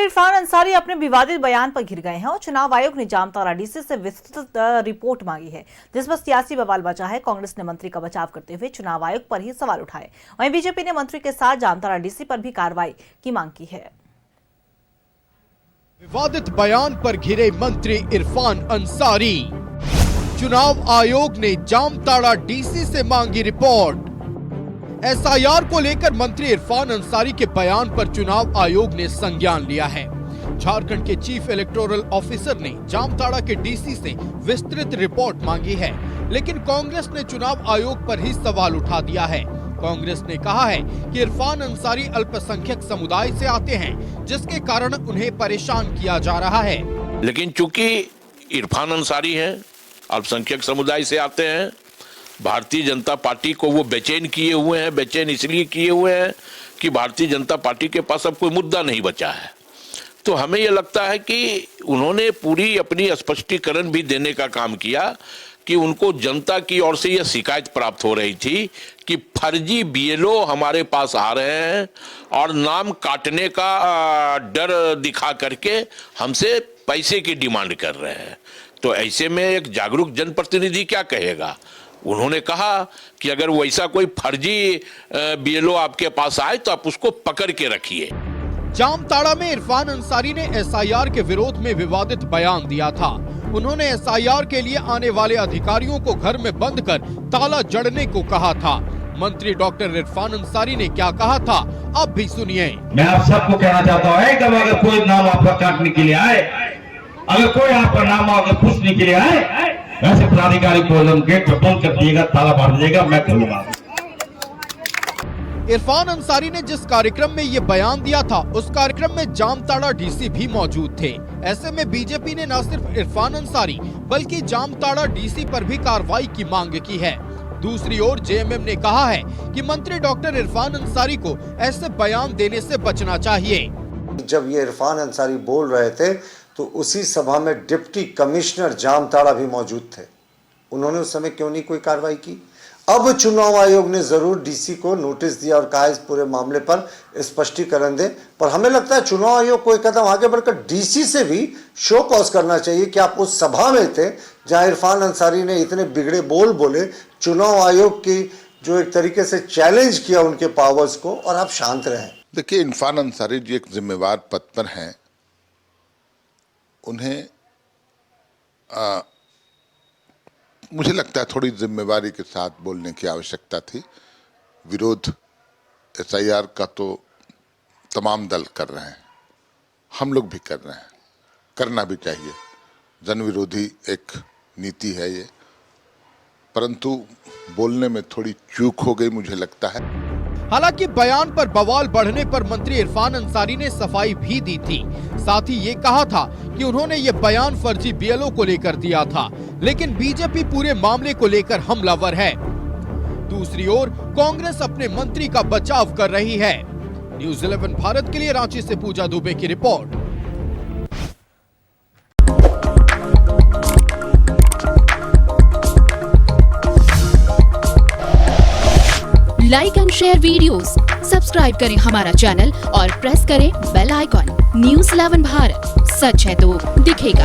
इरफान अंसारी अपने विवादित बयान पर घिर गए हैं और चुनाव आयोग ने जामताड़ा डीसी से विस्तृत रिपोर्ट मांगी है, जिस पर सियासी बवाल बचा है। कांग्रेस ने मंत्री का बचाव करते हुए चुनाव आयोग पर ही सवाल उठाए। वहीं बीजेपी ने मंत्री के साथ जामताड़ा डीसी पर भी कार्रवाई की मांग की है। विवादित बयान पर घिरे मंत्री इरफान अंसारी, चुनाव आयोग ने जामताड़ा डीसी से मांगी रिपोर्ट। एसआईआर को लेकर मंत्री इरफान अंसारी के बयान पर चुनाव आयोग ने संज्ञान लिया है। झारखंड के चीफ इलेक्टोरल ऑफिसर ने जामताड़ा के डीसी से विस्तृत रिपोर्ट मांगी है, लेकिन कांग्रेस ने चुनाव आयोग पर ही सवाल उठा दिया है। कांग्रेस ने कहा है कि इरफान अंसारी अल्पसंख्यक समुदाय से आते हैं, जिसके कारण उन्हें परेशान किया जा रहा है। लेकिन चूंकि इरफान अंसारी हैं, अल्पसंख्यक समुदाय से आते हैं, भारतीय जनता पार्टी को वो बेचैन किए हुए हैं। बेचैन इसलिए किए हुए हैं कि भारतीय जनता पार्टी के पास अब कोई मुद्दा नहीं बचा है। तो हमें ये लगता है कि उन्होंने पूरी अपनी स्पष्टीकरण भी देने का काम किया कि उनको जनता की ओर से यह शिकायत प्राप्त हो रही थी कि फर्जी बीएलओ हमारे पास आ रहे हैं और नाम काटने का डर दिखा करके हमसे पैसे की डिमांड कर रहे हैं। तो ऐसे में एक जागरूक जनप्रतिनिधि क्या कहेगा? उन्होंने कहा कि अगर वैसा कोई फर्जी बीएलओ आपके पास आए तो आप उसको पकड़ के रखिए। जामताड़ा में इरफान अंसारी ने एसआईआर के विरोध में विवादित बयान दिया था। उन्होंने एसआईआर के लिए आने वाले अधिकारियों को घर में बंद कर ताला जड़ने को कहा था। मंत्री डॉक्टर इरफान अंसारी ने क्या कहा था, आप भी सुनिए। मैं आप सबको कहना चाहता हूँ कि अगर कोई नाम आपका काटने के लिए आए, अगर कोई आपका नाम अगर पूछने के लिए आए, वैसे पदाधिकारी को गेट पर बंद कर दिएगा, ताला मार दीजिएगा, मैं खोलूंगा। इरफान अंसारी ने जिस कार्यक्रम में ये बयान दिया था, उस कार्यक्रम में जामताड़ा डीसी भी मौजूद थे। ऐसे में बीजेपी ने न सिर्फ इरफान अंसारी बल्कि जामताड़ा डीसी पर भी कार्रवाई की मांग की है। दूसरी ओर जेएमएम ने कहा है कि मंत्री डॉक्टर इरफान अंसारी को ऐसे बयान देने से बचना चाहिए। जब ये इरफान अंसारी बोल रहे थे तो उसी सभा में डिप्टी कमिश्नर जामताड़ा भी मौजूद थे। उन्होंने उस समय क्यों नहीं कोई कार्रवाई की? अब चुनाव आयोग ने जरूर डीसी को नोटिस दिया और कहा इस पूरे मामले पर स्पष्टीकरण दे, पर हमें लगता है चुनाव आयोग को एक कदम आगे बढ़कर डीसी से भी शो कॉज करना चाहिए कि आप उस सभा में थे जहां इरफान अंसारी ने इतने बिगड़े बोल बोले, चुनाव आयोग की जो एक तरीके से चैलेंज किया उनके पावर्स को, और आप शांत रहें। देखिए, इरफान अंसारी जी एक जिम्मेवार पद पर हैं। उन्हें मुझे लगता है थोड़ी जिम्मेवारी के साथ बोलने की आवश्यकता थी। विरोध एसआईआर का तो तमाम दल कर रहे हैं, हम लोग भी कर रहे हैं, करना भी चाहिए। जन विरोधी एक नीति है ये, परंतु बोलने में थोड़ी चूक हो गई मुझे लगता है। हालांकि बयान पर बवाल बढ़ने पर मंत्री इरफान अंसारी ने सफाई भी दी थी। साथ ही ये कहा था कि उन्होंने ये बयान फर्जी बीएलओ को लेकर दिया था, लेकिन बीजेपी पूरे मामले को लेकर हमलावर है। दूसरी ओर कांग्रेस अपने मंत्री का बचाव कर रही है। न्यूज़ 11 भारत के लिए रांची से पूजा दुबे की report. Like and share videos, subscribe करें हमारा चैनल और प्रेस करें बेल आइकॉन। न्यूज़ 11 भारत, सच है तो दिखेगा।